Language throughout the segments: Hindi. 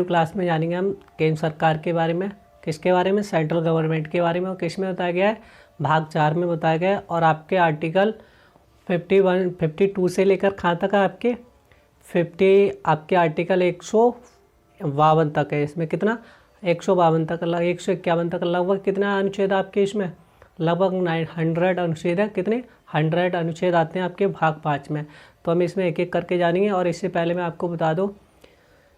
क्लास में जानेंगे हम केंद्र सरकार के बारे में, किसके बारे में, सेंट्रल गवर्नमेंट के बारे में। और किस में बताया गया है, भाग 4 में बताया गया है। और आपके आर्टिकल 52 से लेकर कहाँ तक है, आपके 50 आपके आर्टिकल 152 तक है। इसमें कितना 152 तक, 151 तक लगभग कितना अनुच्छेद आपके इसमें, लगभग 100 अनुच्छेद है। कितने 100 अनुच्छेद आते हैं आपके भाग 5 में। तो हम इसमें एक एक करके जानेंगे। और इससे पहले मैं आपको बता दूं,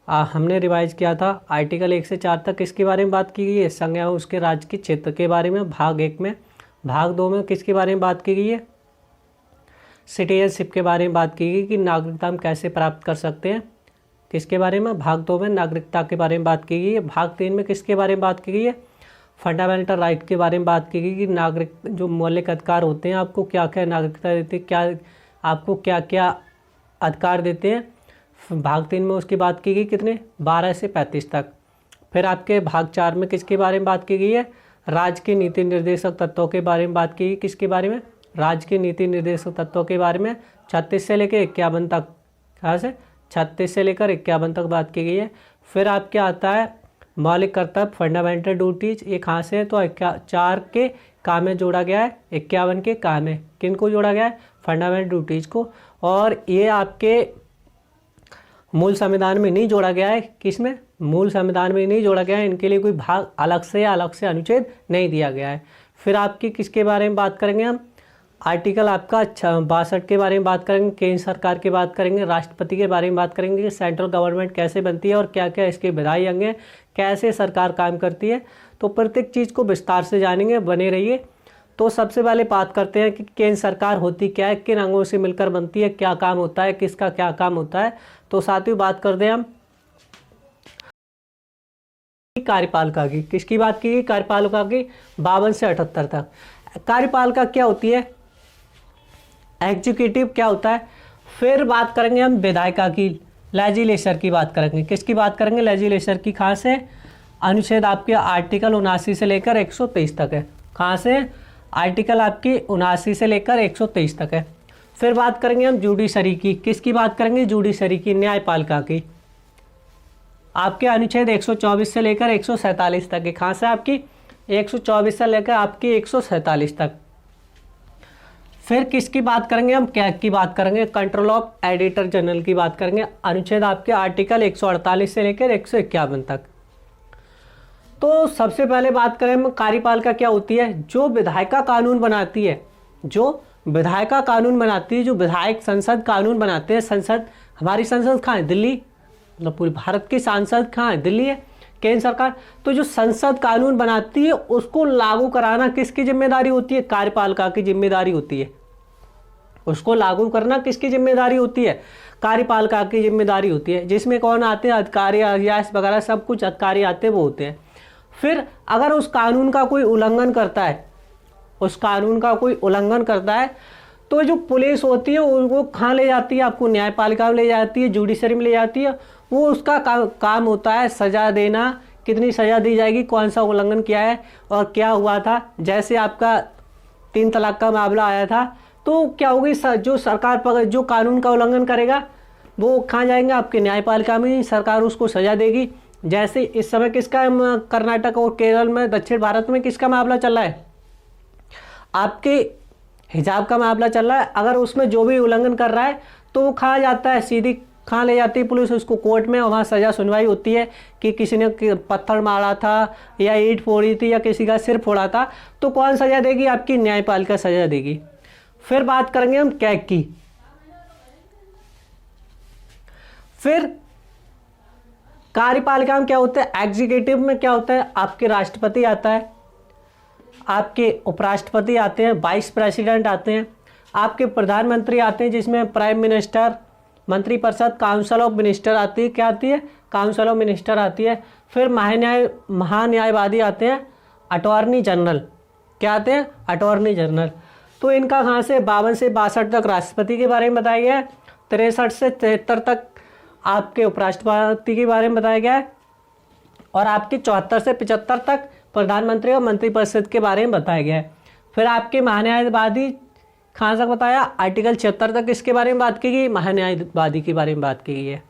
हमने रिवाइज किया था आर्टिकल 1 से 4 तक किसके बारे में बात की गई है, संज्ञा उसके राज्य के क्षेत्र के बारे में भाग 1 में। भाग 2 में किसके बारे में बात की गई है, सिटीजनशिप के बारे में बात की गई कि नागरिकता हम कैसे प्राप्त कर सकते हैं, किसके बारे में, भाग 2 में नागरिकता के बारे में बात की गई है। भाग 3 में किसके बारे में बात की गई है, फंडामेंटल राइट के बारे में बात की गई कि नागरिक जो मौलिक अधिकार होते हैं आपको क्या क्या नागरिकता देते हैं, क्या आपको क्या क्या अधिकार देते हैं। भाग 3 में उसकी बात की गई कितने 12 से 35 तक। फिर आपके भाग 4 में किसके बारे में बात की गई है, राज्य के नीति निर्देशक तत्वों के बारे में बात की गई। किसके बारे में, राज्य के नीति निर्देशक तत्वों के बारे में 36 से लेकर 51 तक, कहाँ से 36 से लेकर 51 तक बात की गई है। फिर आपके आता है मौलिक कर्तव्य फंडामेंटल ड्यूटीज, ये कहाँ से है, तो 4 के काम में जोड़ा गया है, 51 के काम में किन को जोड़ा गया है, फंडामेंटल ड्यूटीज को। और ये आपके मूल संविधान में नहीं जोड़ा गया है, किसमें, मूल संविधान में नहीं जोड़ा गया है, इनके लिए कोई भाग अलग से अनुच्छेद नहीं दिया गया है। फिर आपकी किसके बारे में बात करेंगे हम, आर्टिकल आपका 62 के बारे में बात करेंगे, केंद्र सरकार की बात करेंगे, राष्ट्रपति के बारे में बात करेंगे कि सेंट्रल गवर्नमेंट कैसे बनती है और क्या क्या इसके विधायी अंग हैं, कैसे सरकार काम करती है। तो प्रत्येक चीज़ को विस्तार से जानेंगे, बने रहिए। तो सबसे पहले बात करते हैं कि केंद्र सरकार होती क्या है, किन अंगों से मिलकर बनती है, क्या काम होता है, किसका क्या काम होता है। तो साथ ही बात करते हैं हम कार्यपालिका की, किसकी बात की गई, कार्यपालिका की 52 से 78 तक। कार्यपालिका क्या होती है, एग्जीक्यूटिव क्या होता है। फिर बात करेंगे हम विधायिका की, लेजिस्लेचर की बात करेंगे, किसकी बात करेंगे, लेजिस्लेचर की। कहाँ से, अनुच्छेद आपके आर्टिकल 79 से लेकर 123 तक है। कहाँ से, आर्टिकल आपकी 79 से लेकर 123 तक है। फिर बात करेंगे हम जुडिशरी की, किसकी बात करेंगे, जुडिशरी की, न्यायपालिका की। आपके अनुच्छेद 124 से लेकर 147 तक है। कहाँ से, आपकी 124 से लेकर आपकी 147 तक। फिर किसकी बात करेंगे हम, कैग की बात करेंगे, कंट्रोल ऑफ एडिटर जनरल की बात करेंगे, अनुच्छेद आपके आर्टिकल 148 से लेकर 151 तक। तो सबसे पहले बात करें हम कार्यपालिका क्या होती है, जो विधायिका कानून बनाती है, जो विधायिका कानून बनाती है, जो विधायक संसद कानून बनाते हैं। संसद, हमारी संसद कहाँ है, दिल्ली, मतलब पूरे भारत की सांसद कहाँ है, दिल्ली है, केंद्र सरकार। तो जो संसद कानून बनाती है उसको लागू कराना किसकी जिम्मेदारी होती है, कार्यपालिका की जिम्मेदारी होती है। उसको लागू करना किसकी जिम्मेदारी होती है, कार्यपालिका की जिम्मेदारी होती है। जिसमें कौन आते हैं, अधिकारी, अयास वगैरह सब कुछ अधिकारी आते हैं, वो होते हैं। फिर अगर उस कानून का कोई उल्लंघन करता है, उस कानून का कोई उल्लंघन करता है, तो जो पुलिस होती है वो कहाँ ले जाती है, आपको न्यायपालिका में ले जाती है, जुडिशरी में ले जाती है। वो उसका काम होता है सज़ा देना, कितनी सज़ा दी जाएगी, कौन सा उल्लंघन किया है और क्या हुआ था। जैसे आपका 3 तलाक का मामला आया था, तो क्या होगी, जो सरकार जो कानून का उल्लंघन करेगा वो कहाँ जाएंगे, आपके न्यायपालिका में, सरकार उसको सज़ा देगी। जैसे इस समय किसका, कर्नाटक और केरल में, दक्षिण भारत में किसका मामला चल रहा है, आपके हिजाब का मामला चल रहा है। अगर उसमें जो भी उल्लंघन कर रहा है तो वो कहाँ जाता है, सीधी कहाँ ले जाती है पुलिस, उसको कोर्ट में, वहाँ सज़ा सुनवाई होती है कि किसी ने पत्थर मारा था या ईंट फोड़ी थी या किसी का सिर फोड़ा था, तो कौन सज़ा देगी, आपकी न्यायपालिका सज़ा देगी। फिर बात करेंगे हम कैग की। फिर कार्यपालिका में क्या होता है, एग्जीक्यूटिव में क्या होता है, आपके राष्ट्रपति आता है, आपके उपराष्ट्रपति आते हैं, वाइस प्रेसिडेंट आते हैं, आपके प्रधानमंत्री आते हैं, जिसमें प्राइम मिनिस्टर, मंत्रिपरिषद, काउंसिल ऑफ मिनिस्टर आती है, क्या आती है, काउंसिल ऑफ मिनिस्टर आती है। फिर महान्यायवादी आते हैं, अटॉर्नी जनरल, क्या आते हैं, अटॉर्नी जनरल। तो इनका कहाँ से 52 से 62 तक राष्ट्रपति के बारे में बताया गया है, 63 से 73 तक आपके उपराष्ट्रपति के बारे में बताया गया है, और आपके 74 से 75 तक प्रधानमंत्री और मंत्रिपरिषद के बारे में बताया गया है। फिर आपके महान्यायवादी कहाँ तक बताया, आर्टिकल 76 तक इसके बारे में बात की गई, महान्यायवादी के बारे में बात की गई है।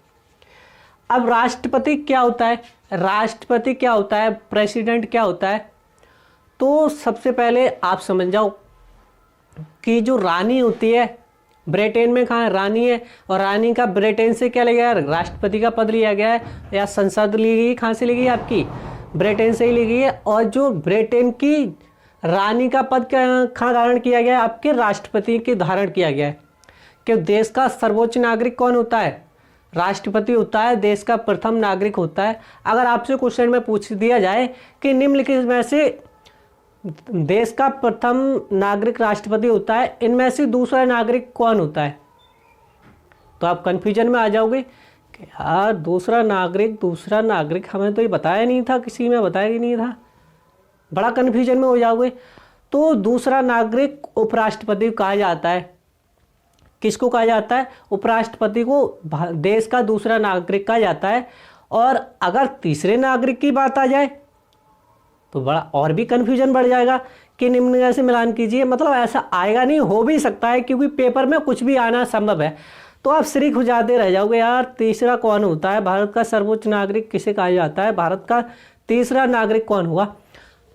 अब राष्ट्रपति क्या होता है, राष्ट्रपति क्या होता है, प्रेसिडेंट क्या होता है। तो सबसे पहले आप समझ जाओ कि जो रानी होती है ब्रिटेन में, कहाँ रानी है, और रानी का ब्रिटेन से क्या लिया गया, राष्ट्रपति का पद लिया गया है, या संसद ली गई, कहाँ से ली गई आपकी, ब्रिटेन से ही ली गई है। और जो ब्रिटेन की रानी का पद कहाँ धारण किया गया है, आपके राष्ट्रपति के धारण किया गया है। कि देश का सर्वोच्च नागरिक कौन होता है, राष्ट्रपति होता है, देश का प्रथम नागरिक होता है। अगर आपसे क्वेश्चन में पूछ दिया जाए कि निम्नलिखित में से देश का प्रथम नागरिक राष्ट्रपति होता है, इनमें से दूसरा नागरिक कौन होता है, तो आप कंफ्यूजन में आ जाओगे कि यार दूसरा नागरिक हमें तो ये बताया नहीं था, किसी में बताया ही नहीं था, बड़ा कंफ्यूजन में हो जाओगे। तो दूसरा नागरिक उपराष्ट्रपति को कहा जाता है। किसको कहा जाता है, उपराष्ट्रपति को देश का दूसरा नागरिक कहा जाता है। और अगर तीसरे नागरिक की बात आ जाए तो बड़ा और भी कन्फ्यूजन बढ़ जाएगा कि निम्न से मिलान कीजिए, मतलब ऐसा आएगा नहीं, हो भी सकता है क्योंकि पेपर में कुछ भी आना संभव है। तो आप सिर खुजाते रह जाओगे यार तीसरा कौन होता है, भारत का सर्वोच्च नागरिक किसे कहा जाता है, भारत का तीसरा नागरिक कौन हुआ।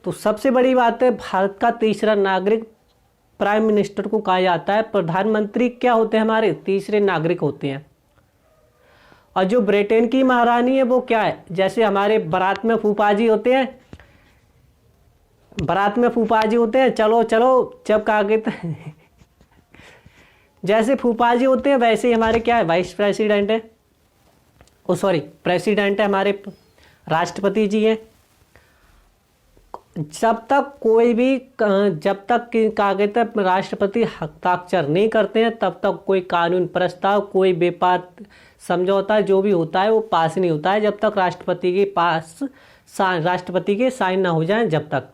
तो सबसे बड़ी बात है, भारत का तीसरा नागरिक प्राइम मिनिस्टर को कहा जाता है। प्रधानमंत्री क्या होते हैं, हमारे तीसरे नागरिक होते हैं। और जो ब्रिटेन की महारानी है वो क्या है, जैसे हमारे बारात में फूफा जी होते हैं, चलो जब कहा गया जैसे फूफा जी होते हैं वैसे ही हमारे क्या है, वाइस प्रेसिडेंट है, प्रेसिडेंट है, हमारे राष्ट्रपति जी हैं। जब तक कहा गया था राष्ट्रपति हस्ताक्षर नहीं करते हैं तब तक कोई कानून प्रस्ताव, कोई व्यापार समझौता जो भी होता है वो पास नहीं होता है, जब तक राष्ट्रपति के साइन ना हो जाए। जब तक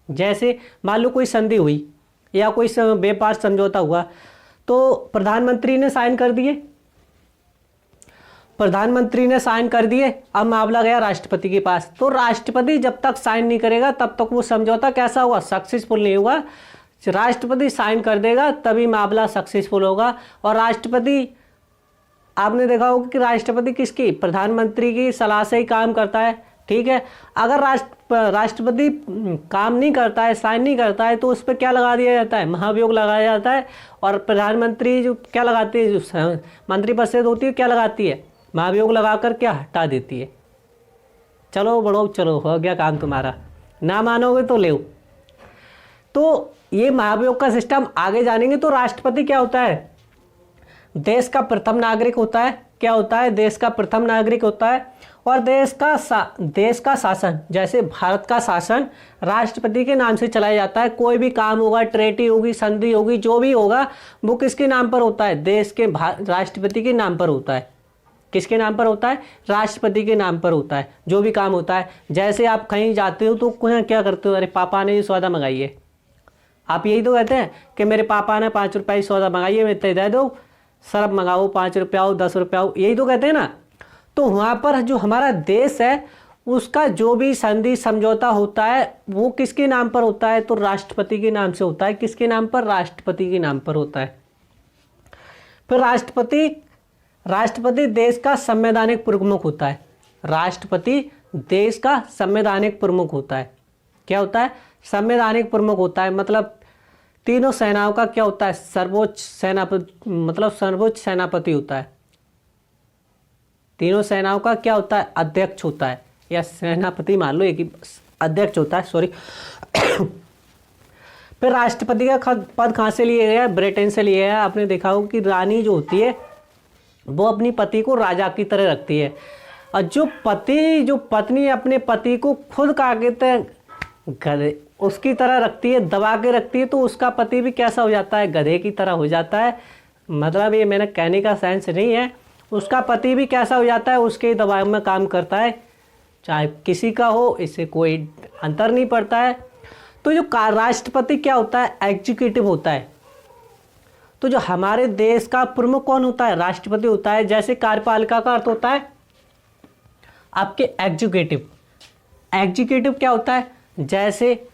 जैसे मान लो कोई संधि हुई या कोई व्यापार समझौता हुआ तो प्रधानमंत्री ने साइन कर दिए, अब मामला गया राष्ट्रपति के पास। तो राष्ट्रपति जब तक साइन नहीं करेगा तब तक वो समझौता कैसा हुआ, सक्सेसफुल नहीं हुआ। राष्ट्रपति साइन कर देगा तभी मामला सक्सेसफुल होगा। और राष्ट्रपति, आपने देखा होगा कि राष्ट्रपति किसकी, प्रधानमंत्री की सलाह से ही काम करता है, ठीक है। अगर राष्ट्रपति काम नहीं करता है, साइन नहीं करता है, तो उस पर क्या लगा दिया जाता है, महाभियोग लगाया जाता है। और प्रधानमंत्री जो क्या लगाती है, जो मंत्रिपरिषद होती है क्या लगाती है, महाभियोग लगाकर क्या हटा देती है। चलो बढ़ो, चलो हो गया काम तुम्हारा, ना मानोगे तो ले। तो ये महाभियोग का सिस्टम आगे जानेंगे। तो राष्ट्रपति क्या होता है, देश का प्रथम नागरिक होता है। क्या होता है, देश का प्रथम नागरिक होता है। और देश का शासन, जैसे भारत का शासन राष्ट्रपति के नाम से चलाया जाता है। कोई भी काम होगा, ट्रेटी होगी, संधि होगी, जो भी होगा वो किसके नाम पर होता है, देश के राष्ट्रपति के नाम पर होता है। किसके नाम पर होता है, राष्ट्रपति के नाम पर होता है जो भी काम होता है। जैसे आप कहीं जाते हो तो क्या करते हो, अरे पापा ने ये सौदा मंगाई है, आप यही तो कहते हैं कि मेरे पापा ने 5 रुपये की सौदा मंगाई है, मैं इतने दे दो, सरफ मंगाओ, 5 रुपया हो, 10 रुपया हो, यही तो कहते हैं ना। तो वहाँ पर जो हमारा देश है उसका जो भी संधि समझौता होता है वो किसके नाम पर होता है, तो राष्ट्रपति के नाम से होता है। किसके नाम पर, राष्ट्रपति के नाम पर होता है। फिर राष्ट्रपति देश का संवैधानिक प्रमुख होता है। राष्ट्रपति देश का संवैधानिक प्रमुख होता है। क्या होता है, संवैधानिक प्रमुख होता है। मतलब तीनों सेनाओं का क्या होता है, सर्वोच्च सेनापति होता है। तीनों सेनाओं का क्या होता है, अध्यक्ष होता है, या सेनापति मान लो, एक ही अध्यक्ष होता है, सॉरी। फिर राष्ट्रपति का पद कहाँ से लिया गया, ब्रिटेन से लिया गया। आपने देखा होगा कि रानी जो होती है वो अपनी पति को राजा की तरह रखती है। और जो पत्नी अपने पति को खुद का कहते हैं गधे उसकी तरह रखती है, दबा के रखती है, तो उसका पति भी कैसा हो जाता है, गधे की तरह हो जाता है। मतलब ये मैंने कहने का सेंस नहीं है, उसका पति भी कैसा हो जाता है, उसके दबाव में काम करता है, चाहे किसी का हो, इससे कोई अंतर नहीं पड़ता है। तो जो राष्ट्रपति क्या होता है, एग्जीक्यूटिव होता है। तो जो हमारे देश का प्रमुख कौन होता है, राष्ट्रपति होता है। जैसे कार्यपालिका का अर्थ होता है आपके एग्जीक्यूटिव। एग्जीक्यूटिव क्या होता है, जैसे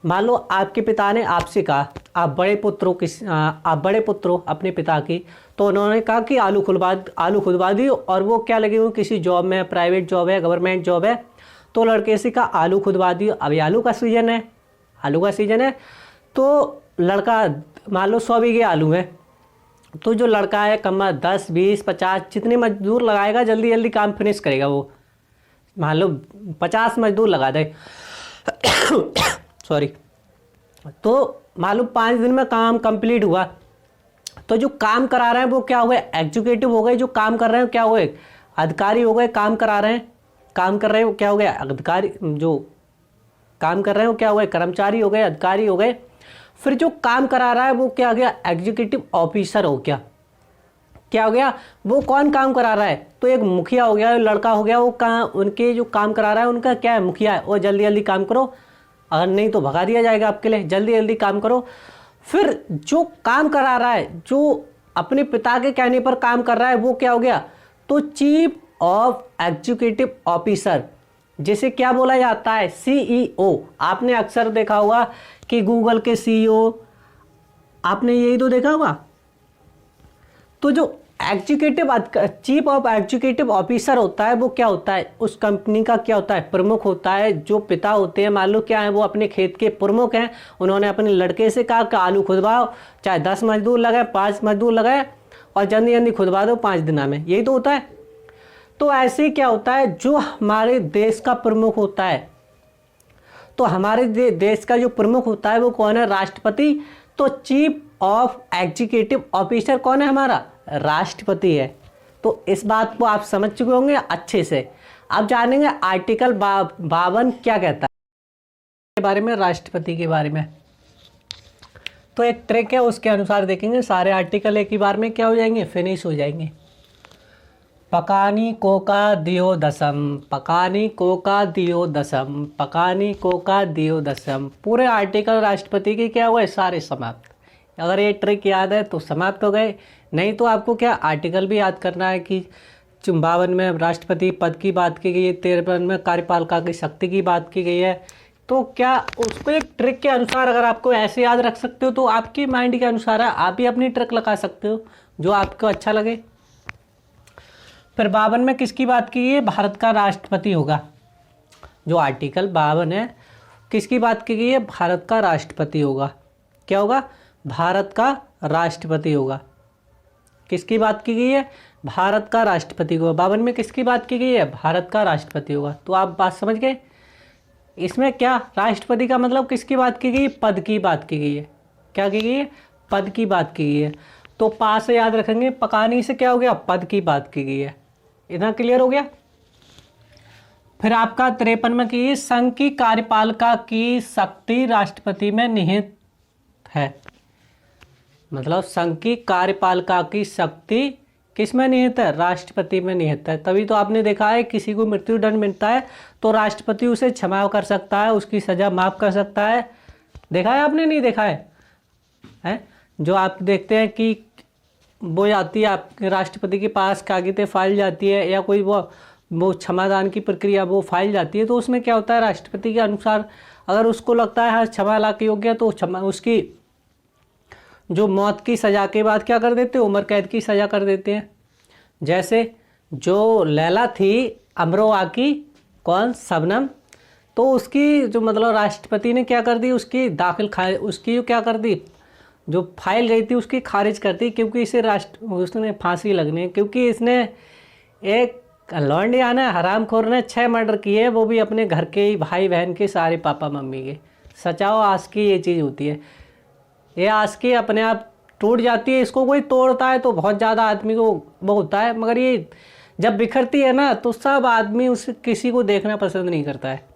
मान लो आपके पिता ने आपसे कहा, आप बड़े पुत्र हो अपने पिता की, तो उन्होंने कहा कि आलू खुदवा दियो, और वो क्या लगे हुए किसी जॉब में, प्राइवेट जॉब है, गवर्नमेंट जॉब है, तो लड़के से कहा आलू खुदवा दियो। अभी आलू का सीजन है, तो लड़का मान लो 100 बीघे आलू है, तो जो लड़का है कम 10 20 50 जितने मजदूर लगाएगा जल्दी जल्दी काम फिनिश करेगा वो, मान लो 50 मजदूर लगा दे सॉरी, तो मान लो 5 दिन में काम कंप्लीट हुआ, तो जो काम करा रहे हैं वो क्या हो गए, एग्जीक्यूटिव हो गए, जो काम कर रहे हैं क्या हो गए, अधिकारी हो गए, काम कर रहे हैं वो क्या हो गए, अधिकारी, जो काम कर रहे हैं वो क्या हो गए, कर्मचारी हो गए, अधिकारी हो गए। फिर जो काम करा रहा है वो क्या हो गया, एग्जीक्यूटिव ऑफिसर हो गया। क्या हो गया, वो कौन काम करा रहा है, तो एक मुखिया हो गया, लड़का हो गया, वो उनके जो काम करा रहा है उनका क्या है, मुखिया है, वो जल्दी जल्दी काम करो, अगर नहीं तो भगा दिया जाएगा आपके लिए, जल्दी जल्दी काम करो। फिर जो काम करा रहा है, जो अपने पिता के कहने पर काम कर रहा है, वो क्या हो गया, तो चीफ ऑफ एग्जीक्यूटिव ऑफिसर, जिसे क्या बोला जाता है, सीईओ। आपने अक्सर देखा होगा कि गूगल के सीईओ, आपने यही तो देखा होगा। तो जो चीफ ऑफ एग्जीक्यूटिव ऑफिसर होता है वो क्या होता है, उस कंपनी का क्या होता है, प्रमुख होता है। जो पिता होते हैं मान लो क्या है, वो अपने खेत के प्रमुख हैं, उन्होंने अपने लड़के से कहा कि आलू खुदवाओ, चाहे 10 मजदूर लगाए, 5 मजदूर लगाए, और जल्दी जल्दी खुदवा दो 5 दिन में, यही तो होता है। तो ऐसे क्या होता है, जो हमारे देश का प्रमुख होता है, तो हमारे देश का जो प्रमुख होता है वो कौन है, राष्ट्रपति। तो चीफ ऑफ एग्जीक्यूटिव ऑफिसर कौन है, हमारा राष्ट्रपति है। तो इस बात को आप समझ चुके होंगे अच्छे से। अब जानेंगे आर्टिकल 52 क्या कहता है के बारे में, राष्ट्रपति के बारे में। तो एक ट्रिक है, उसके अनुसार देखेंगे, सारे आर्टिकल एक ही बार में क्या हो जाएंगे, फिनिश हो जाएंगे। पकानी कोका दियो दसम, पकानी कोका दियो दसम, पकानी कोका दियो दसम। पूरे आर्टिकल राष्ट्रपति के क्या हुए, सारे समाप्त। अगर ये ट्रिक याद है तो समाप्त हो गए, नहीं तो आपको क्या आर्टिकल भी याद करना है कि 52 में राष्ट्रपति पद की बात की गई है, 53 में कार्यपालिका की शक्ति की बात की गई है। तो क्या उसको एक ट्रिक के अनुसार अगर आपको ऐसे याद रख सकते हो तो आपकी माइंड के अनुसार है, आप भी अपनी ट्रिक लगा सकते हो जो आपको अच्छा लगे। फिर 52 में किसकी बात की है, भारत का राष्ट्रपति होगा। जो आर्टिकल 52 है किसकी बात की गई है, भारत का राष्ट्रपति होगा। क्या होगा, भारत का राष्ट्रपति होगा। किसकी बात की गई है, भारत का राष्ट्रपति होगा। 52 में किसकी बात की गई है, भारत का राष्ट्रपति होगा। तो आप बात समझ गए। इसमें क्या राष्ट्रपति का मतलब किसकी बात की गई है, पद की बात की गई है। क्या की गई है, पद की बात की गई है। तो पास से याद रखेंगे, पकानी से क्या हो गया, पद की बात की गई है। इतना क्लियर हो गया। फिर आपका 53 में की संघ की कार्यपालिका की शक्ति राष्ट्रपति में निहित है। मतलब संघ की कार्यपालिका की शक्ति किस में निहित है, राष्ट्रपति में निहित है। तभी तो आपने देखा है किसी को मृत्युदंड मिलता है तो राष्ट्रपति उसे क्षमा कर सकता है, उसकी सजा माफ कर सकता है। देखा है आपने, नहीं देखा है? जो आप देखते हैं कि वो जाती है आपके राष्ट्रपति के पास, कागज़ें फाइल जाती है, या कोई वो क्षमादान की प्रक्रिया वो फाइल जाती है, तो उसमें क्या होता है, राष्ट्रपति के अनुसार अगर उसको लगता है हाँ क्षमा लायक योग्य, तो क्षमा, उसकी जो मौत की सज़ा के बाद क्या कर देते हैं, उम्र कैद की सज़ा कर देते हैं। जैसे जो लैला थी अमरोहा की, कौन, शबनम, तो उसकी जो मतलब राष्ट्रपति ने क्या कर दी, उसकी उसकी क्या कर दी, जो फाइल गई थी उसकी खारिज कर दी, क्योंकि इसे उसने फांसी लगनी है, क्योंकि इसने एक लौंडिया ने, हरामखोर ने 6 मर्डर किए, वो भी अपने घर के ही भाई बहन के, सारे पापा मम्मी के। सचाओ आस्की ये चीज़ होती है, ये आस्की अपने आप टूट जाती है। इसको कोई तोड़ता है तो बहुत ज़्यादा आदमी को वो होता है, मगर ये जब बिखरती है ना तो सब आदमी उस किसी को देखना पसंद नहीं करता है।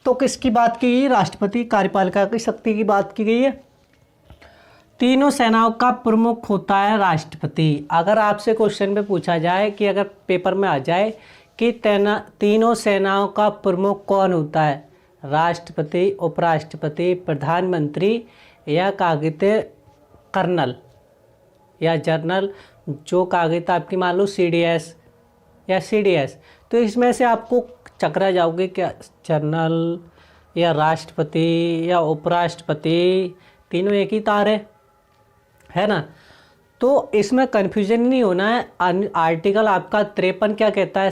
तो किसकी बात की गई, राष्ट्रपति कार्यपालिका की शक्ति की बात की गई है। तीनों सेनाओं का प्रमुख होता है राष्ट्रपति। अगर आपसे क्वेश्चन पे पूछा जाए कि अगर पेपर में आ जाए कि तीनों सेनाओं का प्रमुख कौन होता है, राष्ट्रपति, उपराष्ट्रपति, प्रधानमंत्री, या कागते कर्नल या जनरल, जो कागज आपकी मान लो CDS या CDS, तो इसमें से आपको चकरा जाओगे क्या, जनरल या राष्ट्रपति या उपराष्ट्रपति, तीनों एक ही तार है ना। तो इसमें कन्फ्यूजन नहीं होना है। आर्टिकल आपका 53 क्या कहता है,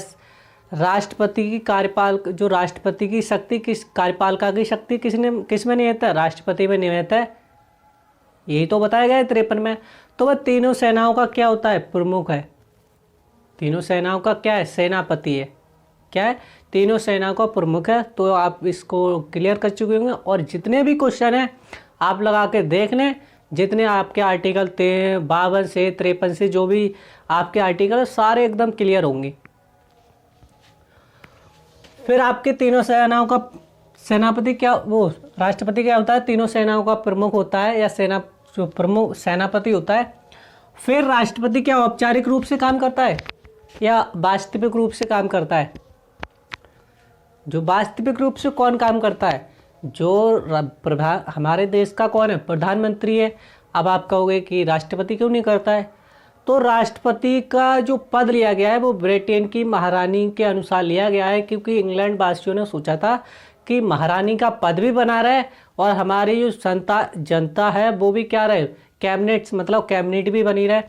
राष्ट्रपति की कार्यपाल, जो राष्ट्रपति की शक्ति, किस कार्यपालिका की शक्ति किस में निहित है, राष्ट्रपति में निहित है, यही तो बताया गया है 53 में। तो वह तीनों सेनाओं का क्या होता है, प्रमुख है। तीनों सेनाओं का क्या है, सेनापति है। क्या है, तीनों सेनाओं का प्रमुख है। तो आप इसको क्लियर कर चुके होंगे। और जितने भी क्वेश्चन हैं आप लगा के देख लें, जितने आपके आर्टिकल 52 से 53 से जो भी आपके आर्टिकल सारे एकदम क्लियर होंगे। फिर आपके तीनों सेनाओं का सेनापति क्या, वो राष्ट्रपति क्या होता है, तीनों सेनाओं का प्रमुख होता है या सेना जो प्रमुख सेनापति होता है। फिर राष्ट्रपति क्या औपचारिक रूप से काम करता है या वास्तविक रूप से काम करता है। जो वास्तविक रूप से कौन काम करता है, जो हमारे देश का कौन है, प्रधानमंत्री है। अब आप कहोगे कि राष्ट्रपति क्यों नहीं करता है, तो राष्ट्रपति का जो पद लिया गया है वो ब्रिटेन की महारानी के अनुसार लिया गया है, क्योंकि इंग्लैंड वासियों ने सोचा था कि महारानी का पद भी बना रहे और हमारी जो जनता है वो भी क्या रहे, कैबिनेट मतलब कैबिनेट भी बनी रहे।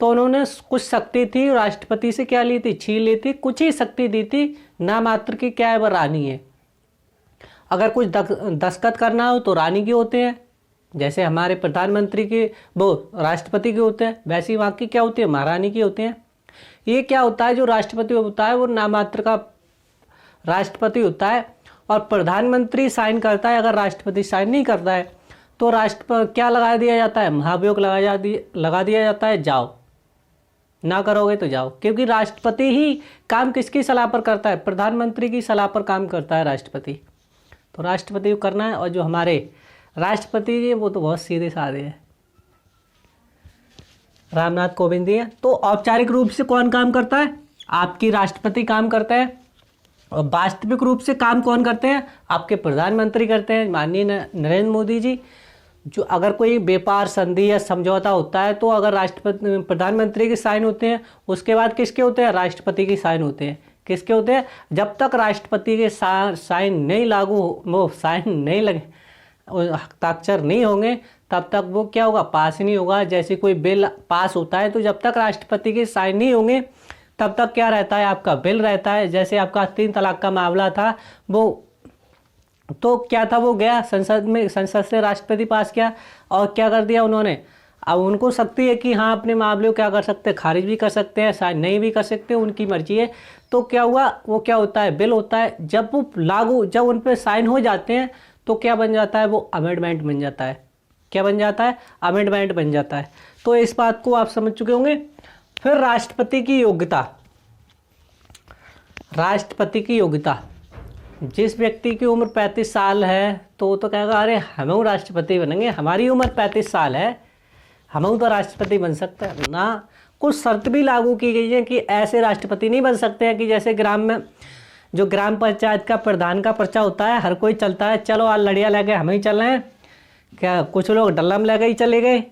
तो उन्होंने कुछ शक्ति थी राष्ट्रपति से क्या ली थी, छीन ली थी, कुछ ही शक्ति दी थी, ना मात्र की क्या है, वह रानी है। अगर कुछ दस्तखत करना हो तो रानी के होते हैं, जैसे हमारे प्रधानमंत्री के वो राष्ट्रपति के होते हैं, वैसे ही वहाँ की क्या होती है, महारानी की होते हैं। ये क्या होता है, जो राष्ट्रपति होता है वो नामात्र का राष्ट्रपति होता है और प्रधानमंत्री साइन करता है। अगर राष्ट्रपति साइन नहीं करता है तो राष्ट्रपति क्या लगा दिया जाता है, महाभियोग लगा दिया जाता है, जाओ, ना करोगे तो जाओ। क्योंकि राष्ट्रपति ही काम किसकी सलाह पर करता है, प्रधानमंत्री की सलाह पर काम करता है राष्ट्रपति। तो राष्ट्रपति को करना है। और जो हमारे राष्ट्रपति जी वो तो बहुत सीधे साधे हैं, रामनाथ कोविंद जी हैं। तो औपचारिक रूप से कौन काम करता है, आपकी राष्ट्रपति काम करता है। और वास्तविक रूप से काम कौन करते हैं, आपके प्रधानमंत्री करते हैं, माननीय नरेंद्र मोदी जी। जो अगर कोई व्यापार संधि या समझौता होता है तो अगर राष्ट्रपति प्रधानमंत्री के साइन होते हैं, उसके बाद किसके होते हैं, राष्ट्रपति के साइन होते हैं। किसके होते हैं, जब तक राष्ट्रपति के साइन नहीं लागू, वो साइन नहीं लगे, हस्ताक्षर नहीं होंगे, तब तक वो क्या होगा, पास नहीं होगा। जैसे कोई बिल पास होता है तो जब तक राष्ट्रपति के साइन नहीं होंगे तब तक क्या रहता है, आपका बिल रहता है। जैसे आपका 3 तलाक का मामला था, वो तो क्या था, वो गया संसद में, संसद से राष्ट्रपति पास किया और क्या कर दिया उन्होंने। अब उनको शक्ति है कि हाँ अपने मामले को क्या कर सकते हैं, खारिज भी कर सकते हैं, साइन नहीं भी कर सकते, उनकी मर्जी है। तो क्या हुआ, वो क्या होता है, बिल होता है। जब वो लागू, जब उन पर साइन हो जाते हैं तो क्या बन जाता है, वो अमेंडमेंट बन जाता है। क्या बन जाता है, अमेंडमेंट बन जाता है। तो इस बात को आप समझ चुके होंगे। फिर राष्ट्रपति की योग्यता, राष्ट्रपति की योग्यता, जिस व्यक्ति की उम्र 35 साल है तो कहेगा अरे हम राष्ट्रपति बनेंगे, हमारी उम्र 35 साल है, हम तो राष्ट्रपति बन सकते हैं ना। कुछ शर्त भी लागू की गई है कि ऐसे राष्ट्रपति नहीं बन सकते हैं कि जैसे ग्राम में जो ग्राम पंचायत का प्रधान का पर्चा होता है, हर कोई चलता है, चलो आज लड़िया ले गए हम ही चल रहे हैं, क्या कुछ लोग डल्लम ले गए ही चले गए।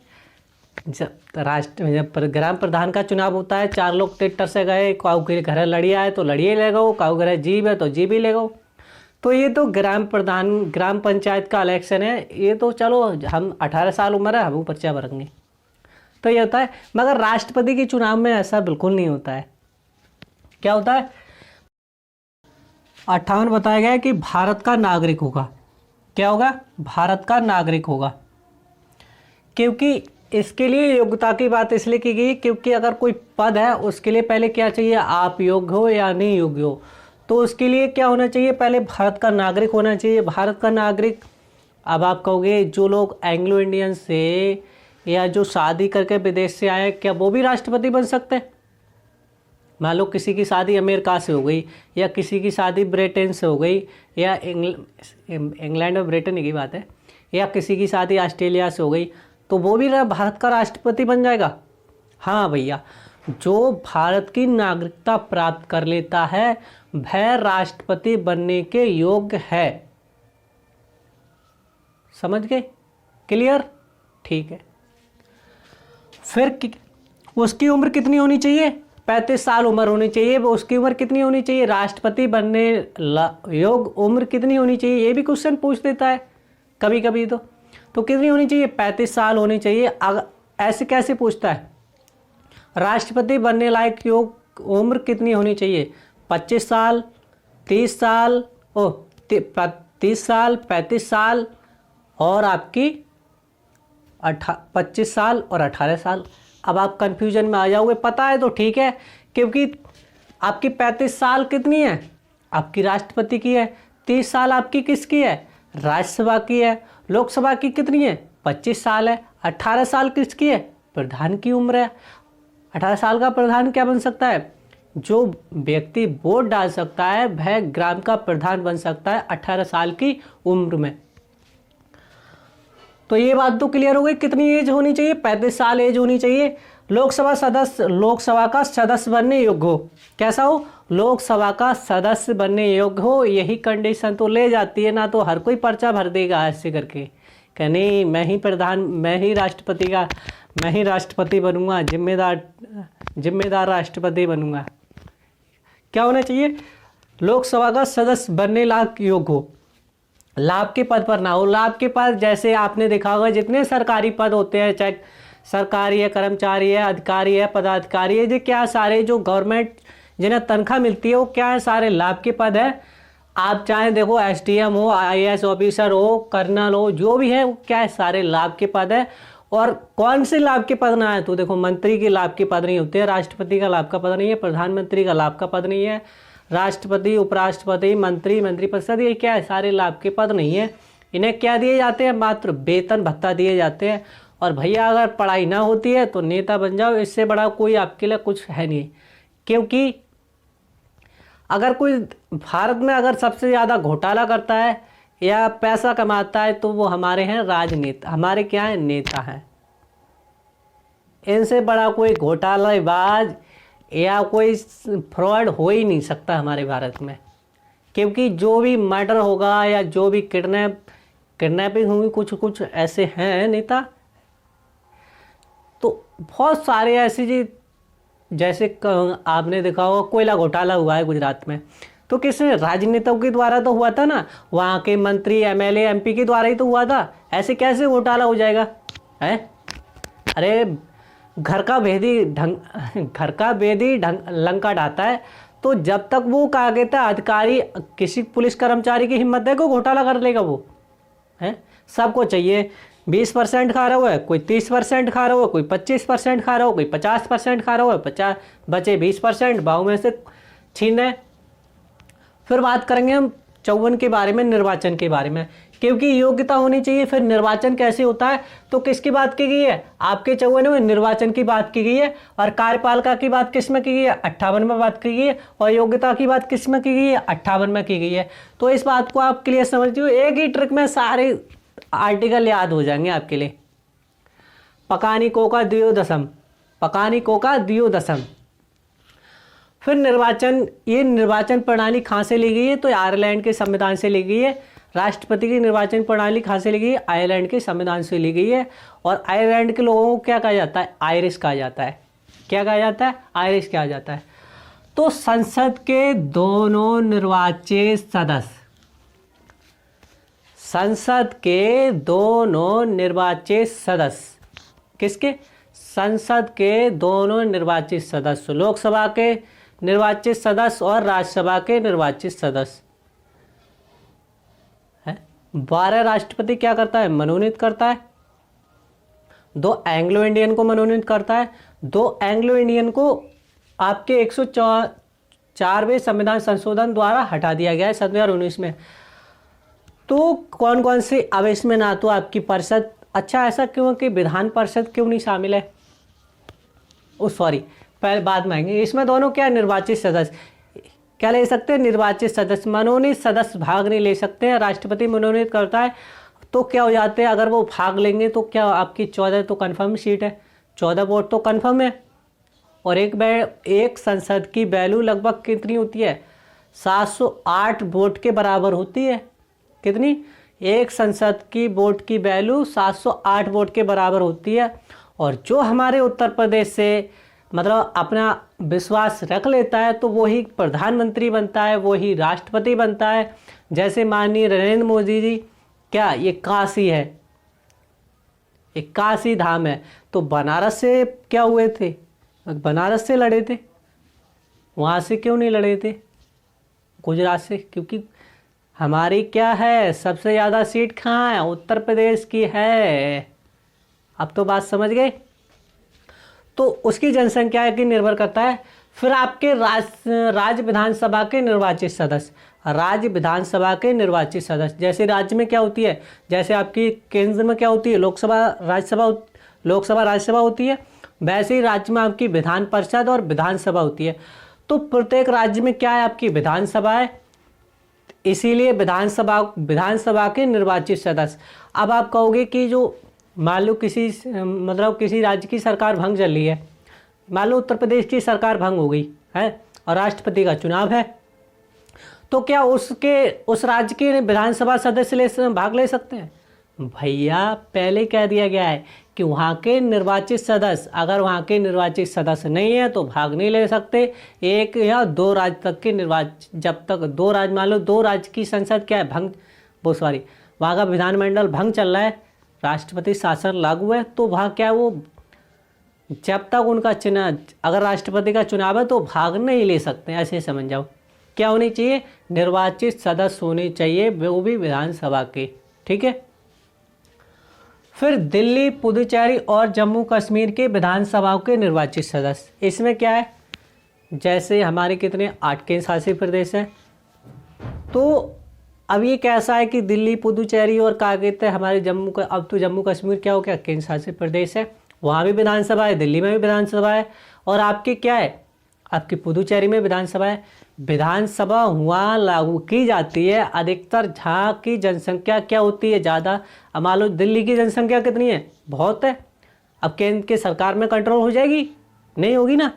जब ग्राम प्रधान का चुनाव होता है, 4 लोग ट्रैक्टर से गए, काऊ के घर लड़िया है तो लड़िए ले गो, काऊ घर जीब है तो जीब ही ले गो। तो ये तो ग्राम पंचायत का इलेक्शन है, ये तो चलो हम 18 साल उम्र है, हम पर्चा भरेंगे, तो ये होता है। मगर राष्ट्रपति के चुनाव में ऐसा बिल्कुल नहीं होता है। क्या होता है, 58 बताया गया है कि भारत का नागरिक होगा। क्या होगा, भारत का नागरिक होगा। क्योंकि इसके लिए योग्यता की बात इसलिए की गई क्योंकि अगर कोई पद है उसके लिए पहले क्या चाहिए, आप योग्य हो या नहीं योग्य हो। तो उसके लिए क्या होना चाहिए, पहले भारत का नागरिक होना चाहिए। भारत का नागरिक, अब आप कहोगे जो लोग एंग्लो इंडियन से या जो शादी करके विदेश से आए, क्या वो भी राष्ट्रपति बन सकते हैं। मान लो किसी की शादी अमेरिका से हो गई या किसी की शादी ब्रिटेन से हो गई या इंग्लैंड और ब्रिटेन की बात है, या किसी की शादी ऑस्ट्रेलिया से हो गई, तो वो भी भारत का राष्ट्रपति बन जाएगा। हाँ भैया, जो भारत की नागरिकता प्राप्त कर लेता है वह राष्ट्रपति बनने के योग्य है। समझ गए, क्लियर, ठीक है। फिर उसकी उम्र कितनी होनी चाहिए, 35 साल उम्र होनी चाहिए। वो उसकी उम्र कितनी होनी चाहिए, राष्ट्रपति बनने योग्य उम्र कितनी होनी चाहिए, ये भी क्वेश्चन पूछ देता है कभी कभी। तो कितनी होनी चाहिए, 35 साल होनी चाहिए। अगर ऐसे कैसे पूछता है, राष्ट्रपति बनने लायक योग्य उम्र कितनी होनी चाहिए, 25 साल, 30 साल, 30 साल, 35 साल और आपकी 25 साल और 18 साल। अब आप कंफ्यूजन में आ जाओगे, पता है तो ठीक है, क्योंकि आपकी 35 साल कितनी है, आपकी राष्ट्रपति की है, 30 साल आपकी किसकी है, राज्यसभा की है, लोकसभा की कितनी है, 25 साल है, 18 साल किसकी है, प्रधान की उम्र है। 18 साल का प्रधान क्या बन सकता है, जो व्यक्ति वोट डाल सकता है वह ग्राम का प्रधान बन सकता है 18 साल की उम्र में। तो ये बात तो क्लियर हो गई, कितनी एज होनी चाहिए, 35 साल एज होनी चाहिए। लोकसभा का सदस्य बनने योग्य हो, कैसा हो, लोकसभा का सदस्य बनने योग्य हो, यही कंडीशन तो ले जाती है ना। तो हर कोई पर्चा भर देगा ऐसे करके, कि नहीं मैं ही राष्ट्रपति बनूंगा, जिम्मेदार राष्ट्रपति बनूंगा। क्या होना चाहिए, लोकसभा का सदस्य बनने लायक योग्य हो, लाभ के पद पर ना हो। लाभ के पद जैसे आपने देखा होगा, जितने सरकारी पद होते हैं, चाहे सरकारी है, कर्मचारी है, अधिकारी है, पदाधिकारी है, ये क्या सारे जो गवर्नमेंट जिन्हें तनख्वाह मिलती है वो क्या है, सारे लाभ के पद है। आप चाहे देखो SDM हो, IAS ऑफिसर हो, कर्नल हो, जो भी है वो क्या है, सारे लाभ के पद है। और कौन से लाभ के पद ना है, तो देखो मंत्री के लाभ के पद नहीं होते हैं, राष्ट्रपति का लाभ का पद नहीं है, प्रधानमंत्री का लाभ का पद नहीं है, राष्ट्रपति, उपराष्ट्रपति, मंत्री, मंत्रिपरिषद, ये क्या है, सारे लाभ के पद नहीं है। इन्हें क्या दिए जाते हैं, मात्र वेतन भत्ता दिए जाते हैं। और भैया अगर पढ़ाई ना होती है तो नेता बन जाओ, इससे बड़ा कोई आपके लिए कुछ है नहीं। क्योंकि अगर कोई भारत में अगर सबसे ज़्यादा घोटाला करता है या पैसा कमाता है तो वो हमारे हैं राजनेता, हमारे क्या है, नेता हैं। इनसे बड़ा कोई घोटालाबाज या कोई फ्रॉड हो ही नहीं सकता हमारे भारत में। क्योंकि जो भी मर्डर होगा या जो भी किडनैपिंग होगी, कुछ ऐसे हैं नेता, तो बहुत सारे ऐसे जी, जैसे आपने देखा होगा कोयला घोटाला हुआ है गुजरात में, तो किसने, राजनेताओं के द्वारा तो हुआ था ना, वहाँ के मंत्री, MLA, MP के द्वारा ही तो हुआ था। ऐसे कैसे घोटाला हो जाएगा है। अरे घर का भेदी लंका ढाता है। तो जब तक वो कहा गया था अधिकारी, किसी पुलिस कर्मचारी की हिम्मत है को घोटाला कर लेगा वो है। सबको चाहिए 20% खा रहा हुआ है, कोई 30% खा रहा हुआ है, कोई 25% खा रहा हो, कोई 50% खा रहा हुआ है, 50 बचे 20% बाहू में से छीन रहे। फिर बात करेंगे हम 54 के बारे में, निर्वाचन के बारे में, क्योंकि योग्यता होनी चाहिए। फिर निर्वाचन कैसे होता है, तो किसकी बात की गई है, आपके 54 में निर्वाचन की बात की गई है। और कार्यपालिका की बात किस में की गई है, 58 में बात की गई है। और योग्यता की बात किस में की गई है, 58 में की गई है। तो इस बात को आप क्लियर समझते हो, एक ही ट्रिक में सारे आर्टिकल याद हो जाएंगे आपके लिए। पकानिको का द्वियोदशम। फिर निर्वाचन, ये निर्वाचन प्रणाली कहाँ से ली गई है, तो आयरलैंड के संविधान से ली गई है। राष्ट्रपति की निर्वाचन प्रणाली कहाँ से ली गई है, आयरलैंड के संविधान से ली गई है। और आयरलैंड के लोगों को क्या कहा जाता है, आयरिश कहा जाता है। क्या कहा जाता है, आयरिश कहा जाता है। तो संसद के दोनों निर्वाचित सदस्य, संसद के दोनों निर्वाचित सदस्य, किसके, संसद के दोनों निर्वाचित सदस्य, लोकसभा के निर्वाचित सदस्य और राज्यसभा के निर्वाचित सदस्य है। 12 राष्ट्रपति क्या करता है, मनोनीत करता है। 2 एंग्लो इंडियन को मनोनीत करता है। 2 एंग्लो इंडियन को आपके 104वें संविधान संशोधन द्वारा हटा दिया गया है 2019 में। तो कौन कौन से, अब इसमें ना तो आपकी परिषद, अच्छा ऐसा क्यों कि विधान परिषद क्यों नहीं शामिल है, पहले बाद में आएंगे। इसमें दोनों क्या, निर्वाचित सदस्य क्या ले सकते हैं, निर्वाचित सदस्य, मनोनीत सदस्य भाग नहीं ले सकते हैं। राष्ट्रपति मनोनीत करता है तो क्या हो जाते हैं, अगर वो भाग लेंगे तो क्या आपकी 14 तो कन्फर्म सीट है, 14 वोट तो कन्फर्म है। और एक संसद की वैल्यू लगभग कितनी होती है, 708 वोट के बराबर होती है। कितनी, एक संसद की वोट की वैल्यू 708 वोट के बराबर होती है। और जो हमारे उत्तर प्रदेश से मतलब अपना विश्वास रख लेता है तो वही प्रधानमंत्री बनता है, वही राष्ट्रपति बनता है। जैसे माननीय नरेंद्र मोदी जी, क्या ये काशी है, ये काशी धाम है, तो बनारस से क्या हुए थे, बनारस से लड़े थे, वहाँ से क्यों नहीं लड़े थे, गुजरात से? क्योंकि हमारी क्या है, सबसे ज़्यादा सीट कहाँ है, उत्तर प्रदेश की है। अब तो बात समझ गए। तो उसकी जनसंख्या की निर्भर करता है। फिर आपके राज्य विधानसभा के निर्वाचित सदस्य, राज्य विधानसभा के निर्वाचित सदस्य, जैसे राज्य में क्या होती है, जैसे आपकी केंद्र में क्या होती है, लोकसभा राज्यसभा होती है, वैसे ही राज्य में आपकी विधान परिषद और विधानसभा होती है। तो प्रत्येक राज्य में क्या है, आपकी विधानसभा है, इसीलिए विधानसभा के निर्वाचित सदस्य। अब आप कहोगे कि जो मान लो किसी राज्य की सरकार भंग चल रही है, मान लो उत्तर प्रदेश की सरकार भंग हो गई है और राष्ट्रपति का चुनाव है, तो क्या उस राज्य के विधानसभा सदस्य भाग ले सकते हैं? भैया पहले कह दिया गया है कि वहाँ के निर्वाचित सदस्य, अगर वहाँ के निर्वाचित सदस्य नहीं है तो भाग नहीं ले सकते। एक या दो राज्य तक के जब तक दो राज्य, मान लो दो राज्य की संसद क्या है, वहाँ का विधानमंडल भंग चल रहा है, राष्ट्रपति शासन लागू है, तो वहाँ क्या है, वो जब तक उनका चुनाव, अगर राष्ट्रपति का चुनाव है तो भाग नहीं ले सकते। ऐसे समझ जाओ। क्या होनी चाहिए, निर्वाचित सदस्य होने चाहिए, वो भी विधानसभा के। ठीक है। फिर दिल्ली, पुदुचेरी और जम्मू कश्मीर के विधानसभाओं के निर्वाचित सदस्य, इसमें क्या है, जैसे हमारे कितने 8 केंद्र शासित प्रदेश हैं, तो अब ये कैसा है कि दिल्ली, पुदुचेरी और क्या कहते हैं हमारे अब तो जम्मू कश्मीर क्या हो गया, केंद्र शासित प्रदेश है, वहाँ भी विधानसभा है, दिल्ली में भी विधानसभा है, और आपकी क्या है, आपकी पुदुचेरी में विधानसभा है। विधानसभा वहाँ लागू की जाती है अधिकतर जहाँ की जनसंख्या क्या होती है, ज़्यादा। अब मान लो दिल्ली की जनसंख्या कितनी है, बहुत है, अब केंद्र की सरकार में कंट्रोल हो जाएगी, नहीं होगी ना।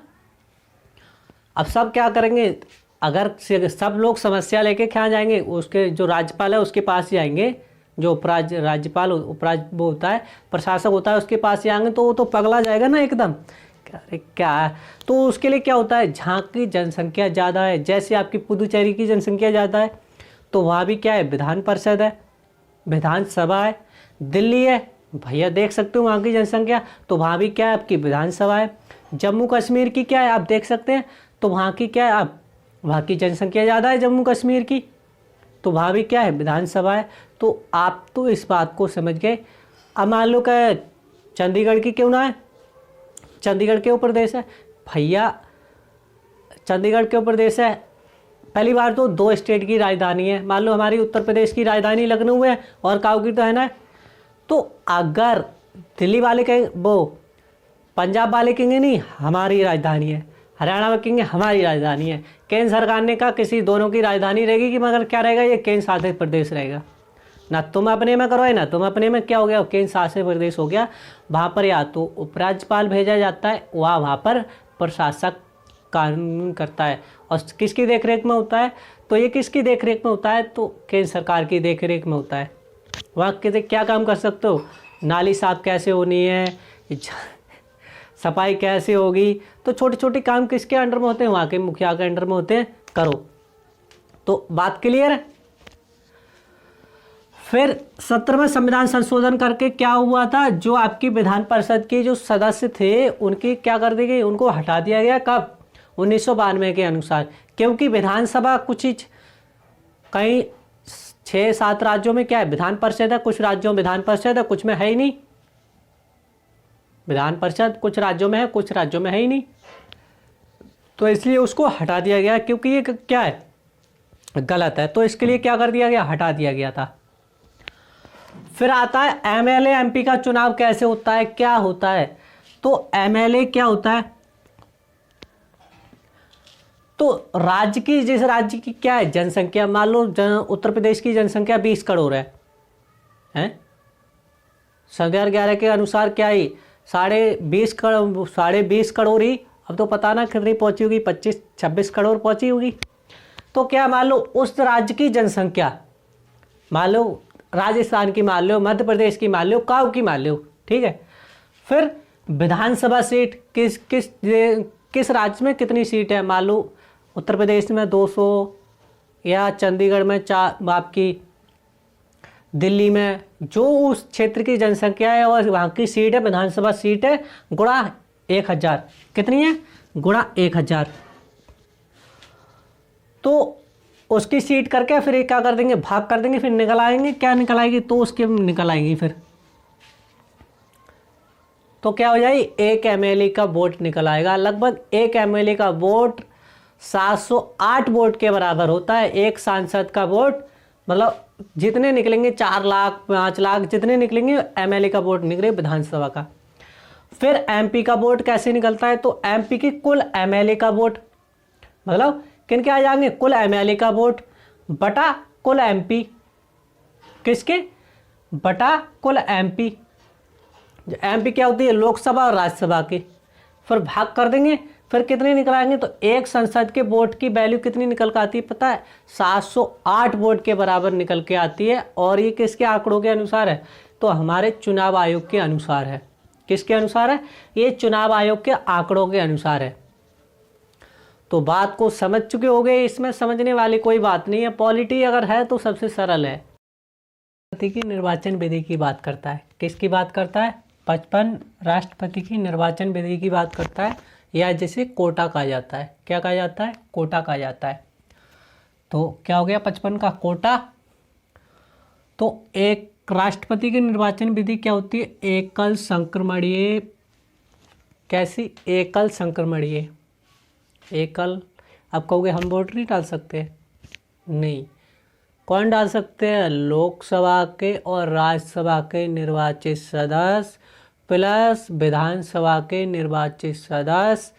अब सब क्या करेंगे, अगर सब लोग समस्या लेके क्या जाएंगे, उसके जो राज्यपाल है उसके पास जाएंगे, जो राज्यपाल वो होता है, प्रशासक होता है, उसके पास जाएंगे तो वो तो पगला जाएगा ना एकदम, अरे क्या है। तो उसके लिए क्या होता है, जहाँ की जनसंख्या ज़्यादा है, जैसे आपकी पुदुचेरी की जनसंख्या ज़्यादा है तो वहाँ भी क्या है, विधान परिषद है, विधानसभा है। दिल्ली है, भैया देख सकते हो वहाँ की जनसंख्या, तो वहाँ भी क्या है, आपकी विधानसभा है। जम्मू कश्मीर की क्या है, आप देख सकते हैं, तो वहाँ की क्या है, आप वहाँ की जनसंख्या ज़्यादा है जम्मू कश्मीर की, तो वहाँ भी क्या है, विधानसभा है। तो आप तो इस बात को समझ गए। अब मान लो क्या चंडीगढ़ की क्यों ना है, चंडीगढ़ क्यों प्रदेश है, भैया चंडीगढ़ क्यों प्रदेश है, पहली बार तो 2 स्टेट की राजधानी है। मान लो हमारी उत्तर प्रदेश की राजधानी लखनऊ है और काऊ की तो है ना, तो अगर दिल्ली वाले कहेंगे, वो पंजाब वाले कहेंगे नहीं हमारी राजधानी है, हरियाणा में कहेंगे हमारी राजधानी है, केंद्र सरकार ने कहा किसी दोनों की राजधानी रहेगी कि मगर क्या रहेगा, ये केंद्र शासित प्रदेश रहेगा, ना तुम अपने में करो ना तुम अपने में, क्या हो गया, केंद्र शासित प्रदेश हो गया। वहाँ पर या तो उपराज्यपाल भेजा जाता है, वहाँ पर प्रशासक कानून करता है, और किसकी देखरेख में होता है, तो ये किसकी देखरेख में होता है, तो केंद्र सरकार की देखरेख में होता है। वहाँ किसे क्या काम कर सकते हो, नाली साफ कैसे होनी है, सफाई कैसे होगी, तो छोटे छोटे काम किसके अंडर में होते हैं, वहाँ के मुखिया के अंडर में होते हैं, करो। तो बात क्लियर है। फिर 17वें संविधान संशोधन करके क्या हुआ था, जो आपकी विधान परिषद के जो सदस्य थे उनकी क्या कर दी गई, उनको हटा दिया गया। कब, 1992 के अनुसार, क्योंकि विधानसभा कुछ ही कहीं 6-7 राज्यों में क्या है, विधान परिषद है, कुछ राज्यों में विधान परिषद है, कुछ में है ही नहीं विधान परिषद, कुछ राज्यों में है, कुछ राज्यों में है ही नहीं, तो इसलिए उसको हटा दिया गया, क्योंकि ये क्या है, गलत है, तो इसके लिए क्या कर दिया गया, हटा दिया गया था। फिर आता है एमएलए एमपी का चुनाव कैसे होता है, क्या होता है, तो एमएलए क्या होता है, तो राज्य की, जिस राज्य की क्या है जनसंख्या, मान लो उत्तर प्रदेश की जनसंख्या 20 करोड़ है, 2011 के अनुसार क्या ही 20.5 करोड़ ही, अब तो पता ना कितनी पहुंची होगी, 25-26 करोड़ पहुंची होगी। तो क्या मान लो उस राज्य की जनसंख्या, मान लो राजस्थान की मान लो, मध्य प्रदेश की मान लो, काऊ की मान लो, ठीक है। फिर विधानसभा सीट किस राज्य में कितनी सीट है। मान लो उत्तर प्रदेश में 200 या चंडीगढ़ में 4, आपकी दिल्ली में, जो उस क्षेत्र की जनसंख्या है और वहाँ की सीट है, विधानसभा सीट है, गुणा 1000। कितनी है? गुणा 1000। तो उसकी सीट करके फिर क्या कर देंगे, भाग कर देंगे, फिर निकल आएंगे। क्या निकल आएगी? तो उसके निकल आएंगी फिर। तो क्या हो जाएगी? 1 MLA का वोट निकल आएगा। लगभग 1 MLA का वोट 708 वोट के बराबर होता है। एक सांसद का वोट, मतलब जितने निकलेंगे 4 लाख 5 लाख जितने निकलेंगे MLA का वोट निकले विधानसभा का। फिर MP का वोट कैसे निकलता है? तो MP की कुल MLA का वोट, मतलब किन के आ जाएंगे? कुल MLA का वोट बटा कुल MP। किसके? बटा कुल MP। MP क्या होती है? लोकसभा और राज्यसभा की। फिर भाग कर देंगे, फिर कितने निकलाएंगे? तो एक संसद के वोट की वैल्यू कितनी निकल कर आती है पता है? 708 वोट के बराबर निकल के आती है। और ये किसके आंकड़ों के अनुसार है? तो हमारे चुनाव आयोग के अनुसार है। किसके अनुसार है? ये चुनाव आयोग के आंकड़ों के अनुसार है। तो बात को समझ चुके होंगे, इसमें समझने वाली कोई बात नहीं है। पॉलिटी अगर है तो सबसे सरल है। राष्ट्रपति की निर्वाचन विधि की बात करता है। किसकी बात करता है? 55 राष्ट्रपति की निर्वाचन विधि की बात करता है, या जिसे कोटा कहा जाता है। क्या कहा जाता है? कोटा कहा जाता है। तो क्या हो गया? 55 का कोटा। तो एक राष्ट्रपति की निर्वाचन विधि क्या होती है? एकल संक्रमणीय। कैसी? एकल संक्रमणीय। एकल। अब कहोगे हम वोट नहीं डाल सकते? नहीं। कौन डाल सकते हैं? लोकसभा के और राज्यसभा के निर्वाचित सदस्य प्लस विधानसभा के निर्वाचित सदस्य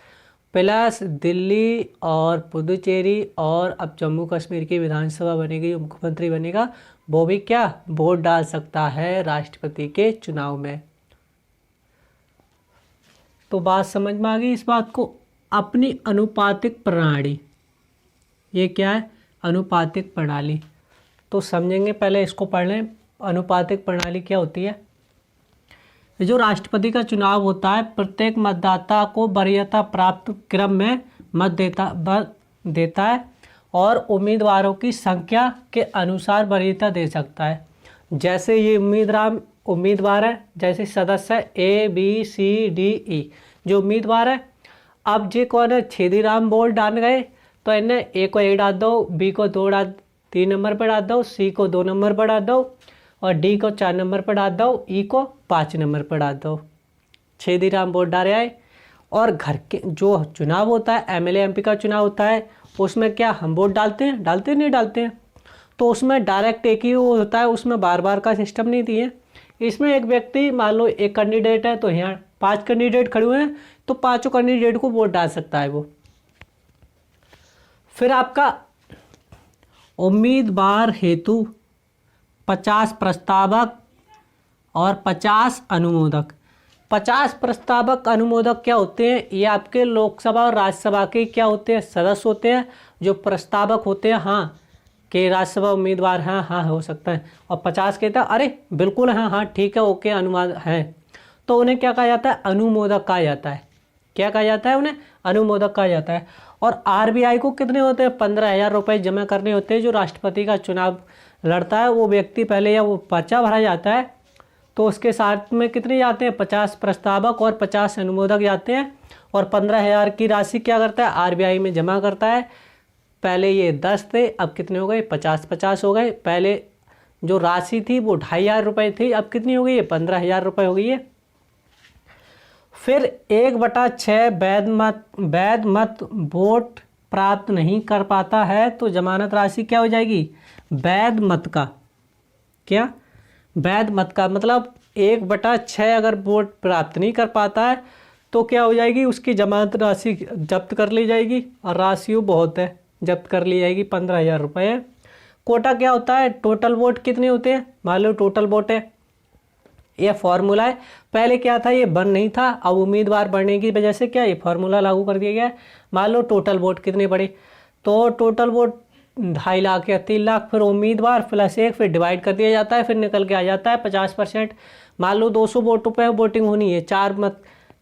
प्लस दिल्ली और पुदुचेरी और अब जम्मू कश्मीर की विधानसभा बनेगी, मुख्यमंत्री बनेगा, वो भी क्या वोट डाल सकता है राष्ट्रपति के चुनाव में। तो बात समझ में आ गई इस बात को। अपनी अनुपातिक प्रणाली, ये क्या है? अनुपातिक प्रणाली। तो समझेंगे, पहले इसको पढ़ लें। अनुपातिक प्रणाली क्या होती है? जो राष्ट्रपति का चुनाव होता है, प्रत्येक मतदाता को वरीयता प्राप्त क्रम में मत देता है और उम्मीदवारों की संख्या के अनुसार वरीयता दे सकता है। जैसे ये उम्मीदवार है, जैसे सदस्य है ABCDE जो उम्मीदवार है। अब जे कौन है? छेदीराम बोल डाल गए, तो इन्हें A को 1 डाल दो, B को 3 नंबर पर डाल दो, C को 2 नंबर पर डाल दो और D को 4 नंबर पर डाल दो, E को 5 नंबर पर डाल दो। छेदीराम वोट डाले आए। और घर के जो चुनाव होता है, MLA MP का चुनाव होता है, उसमें क्या हम वोट डालते हैं? डालते नहीं डालते हैं? तो उसमें डायरेक्ट एक ही वो होता है, उसमें बार बार का सिस्टम नहीं दिए। इसमें एक व्यक्ति, मान लो एक कैंडिडेट है, तो यहाँ 5 कैंडिडेट खड़े हुए हैं, तो 5 कैंडिडेट को वोट डाल सकता है वो। फिर आपका उम्मीदवार हेतु 50 प्रस्तावक और 50 अनुमोदक। 50 प्रस्तावक अनुमोदक क्या होते हैं? ये आपके लोकसभा और राज्यसभा के क्या होते हैं? सदस्य होते हैं। जो प्रस्तावक होते हैं, हाँ कि राज्यसभा उम्मीदवार हाँ हाँ हो सकता है, और 50 कहता है अरे बिल्कुल हाँ हाँ ठीक है ओके अनुमान है, तो उन्हें क्या कहा जाता है? अनुमोदक कहा जाता है। क्या कहा जाता है? उन्हें अनुमोदक कहा जाता है। और RBI को कितने होते हैं? 15,000 रुपये जमा करने होते हैं। जो राष्ट्रपति का चुनाव लड़ता है वो व्यक्ति पहले या वो पर्चा भरा जाता है, तो उसके साथ में कितने जाते हैं? 50 प्रस्तावक और 50 अनुमोदक जाते हैं। और 15,000 की राशि क्या करता है? RBI में जमा करता है। पहले ये 10 थे, अब कितने हो गए? 50 हो गए। पहले जो राशि थी वो 2,500 रुपये थी, अब कितनी हो गई है? 15,000 रुपये हो गई है। फिर 1/6 वैध मत वोट प्राप्त नहीं कर पाता है, तो जमानत राशि क्या हो जाएगी? वैध मत का। क्या? वैध मत का मतलब 1/6 अगर वोट प्राप्त नहीं कर पाता है तो क्या हो जाएगी? उसकी जमानत राशि जब्त कर ली जाएगी, और राशि बहुत है, जब्त कर ली जाएगी। 15,000 रुपये है। कोटा क्या होता है? टोटल वोट कितने होते हैं? मान लो टोटल वोट है, ये फॉर्मूला है। पहले क्या था? ये बन नहीं था, अब उम्मीदवार बढ़ने की वजह से क्या ये फार्मूला लागू कर दिया गया। मान लो टोटल वोट कितने पड़े, तो टोटल वोट 2.5 लाख या 3 लाख, फिर उम्मीदवार प्लस 1, फिर डिवाइड कर दिया जाता है, फिर निकल के आ जाता है 50%। मान लो 200 वोटों पर वोटिंग होनी है,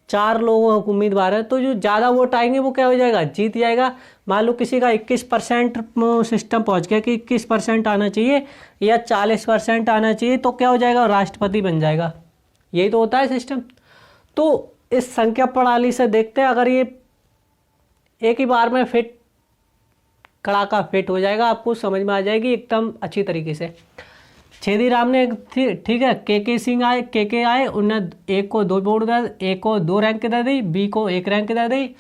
4 लोगों को उम्मीदवार है, तो जो ज़्यादा वोट आएंगे वो क्या हो जाएगा, जीत जाएगा। मान लो किसी का 21% सिस्टम पहुंच गया कि 21% आना चाहिए या 40% आना चाहिए, तो क्या हो जाएगा, राष्ट्रपति बन जाएगा। यही तो होता है सिस्टम। तो इस संख्या प्रणाली से देखते हैं, अगर ये एक ही बार में फिट कड़ाका फिट हो जाएगा, आपको समझ में आ जाएगी एकदम अच्छी तरीके से। छेदीराम ने ठीक है, के सिंह आए, के आए, उन्होंने एक को 2 वोट दे, एक को 2 रैंक दे दी, बी को 1 रैंक दे दी,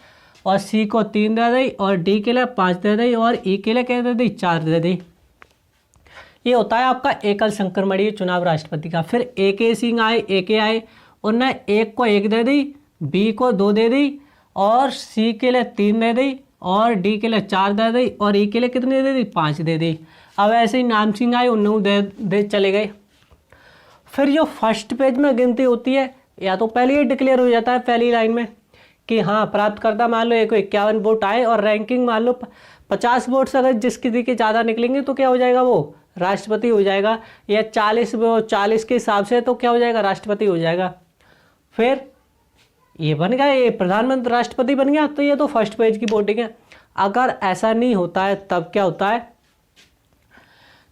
और सी को 3 दे दी, और डी के लिए 5 दे दी, और ई के लिए क्या दे दी, 4 दे दी। ये होता है आपका एकल संक्रमणीय चुनाव राष्ट्रपति का। फिर ए सिंह आए, आए, उन्होंने एक को 1 दे दी, बी को 2 दे दी, और सी के लिए 3 दे दी, और डी के लिए 4 दे दी, और ई के लिए कितनी दे दी, 5 दे दी। अब ऐसे ही नाम सिंह आए, उन्होंने दे चले गए। फिर जो फर्स्ट पेज में गिनती होती है, या तो पहले ही डिक्लेयर हो जाता है पहली लाइन में कि हाँ प्राप्तकर्ता मान लो एक को 51 वोट आए, और रैंकिंग मान लो 50 वोट से अगर जिस किसी के ज़्यादा निकलेंगे तो क्या हो जाएगा, वो राष्ट्रपति हो जाएगा, या 40 के हिसाब से तो क्या हो जाएगा, राष्ट्रपति हो जाएगा। फिर ये बन गया, ये प्रधानमंत्री राष्ट्रपति बन गया। तो ये तो फर्स्ट पेज की वोटिंग है। अगर ऐसा नहीं होता है तब क्या होता है,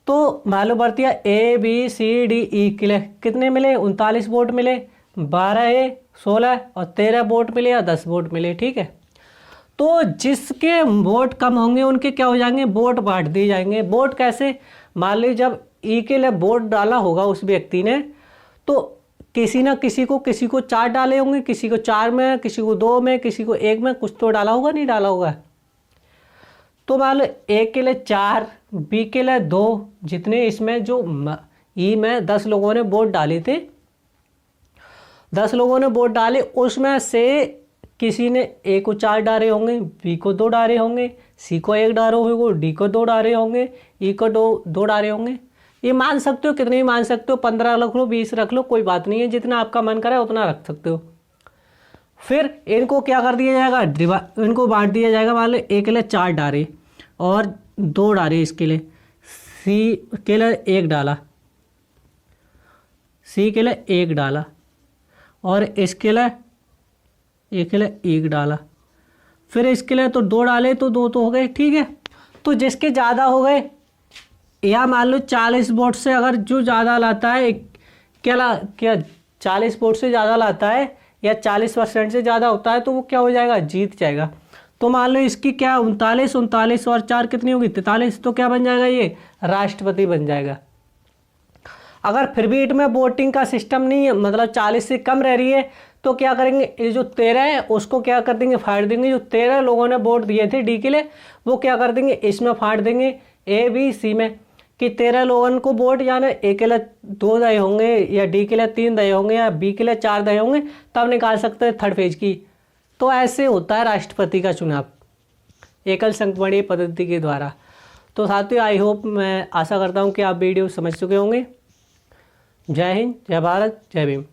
तो मालूम पड़ती है A B C D E के लिए कितने मिले, 39 वोट मिले, 12 16 और 13 वोट मिले या 10 वोट मिले। ठीक है, तो जिसके वोट कम होंगे उनके क्या हो जाएंगे, वोट बांट दिए जाएंगे। वोट कैसे, मान लीजिए जब ई के लिए वोट डाला होगा उस व्यक्ति ने, तो किसी ना किसी को 4 डाले होंगे, किसी को 4 में, किसी को 2 में, किसी को 1 में, कुछ तो डाला होगा, नहीं डाला होगा। तो मान लो ए के लिए 4, बी के लिए 2, जितने इसमें जो ई में 10 लोगों ने वोट डाले थे, 10 लोगों ने वोट डाले, उसमें से किसी ने ए को 4 डाले होंगे, बी को 2 डाले होंगे, सी को 1 डाले होंगे, डी को 2 डाले होंगे, ई को 2 डाले होंगे। ये मान सकते हो, कितने ही मान सकते हो, 15 रख लो, 20 रख लो, कोई बात नहीं है, जितना आपका मन करे उतना रख सकते हो। फिर इनको क्या कर दिया जाएगा, इनको बांट दिया जाएगा। मान लो ए के लिए 4 डाले और 2 डाले, इसके लिए सी के लिए 1 डाला, सी के लिए 1 डाला, और इसके लिए 1 डाला। फिर इसके लिए तो 2 डाले, तो 2 तो हो गए। ठीक है, तो जिसके ज़्यादा हो गए, या मान लो 40 वोट से अगर जो ज़्यादा लाता है, क्या 40 वोट से ज़्यादा लाता है या 40% से ज़्यादा होता है, तो वो क्या हो जाएगा, जीत जाएगा। तो मान लो इसकी क्या 39 और 4 कितनी होगी, 43, तो क्या बन जाएगा, ये राष्ट्रपति बन जाएगा। अगर फिर भी इसमें वोटिंग का सिस्टम नहीं है, मतलब 40 से कम रह रही है, तो क्या करेंगे, ये जो 13 है उसको क्या कर देंगे, फाड़ देंगे। जो 13 लोगों ने वोट दिए थे डी के लिए, वो क्या कर देंगे, इसमें फाड़ देंगे ए बी सी में, कि 13 लोगों को वोट यानी ए के लिए 2 दे होंगे, या डी के लिए 3 दे होंगे, या बी के लिए 4 दे होंगे, तब निकाल सकते हैं थर्ड फेज की। तो ऐसे होता है राष्ट्रपति का चुनाव एकल संक्रमणीय पद्धति के द्वारा। तो साथियों, आई होप, मैं आशा करता हूँ कि आप वीडियो समझ चुके होंगे। जय हिंद, जय भारत, जय भीम।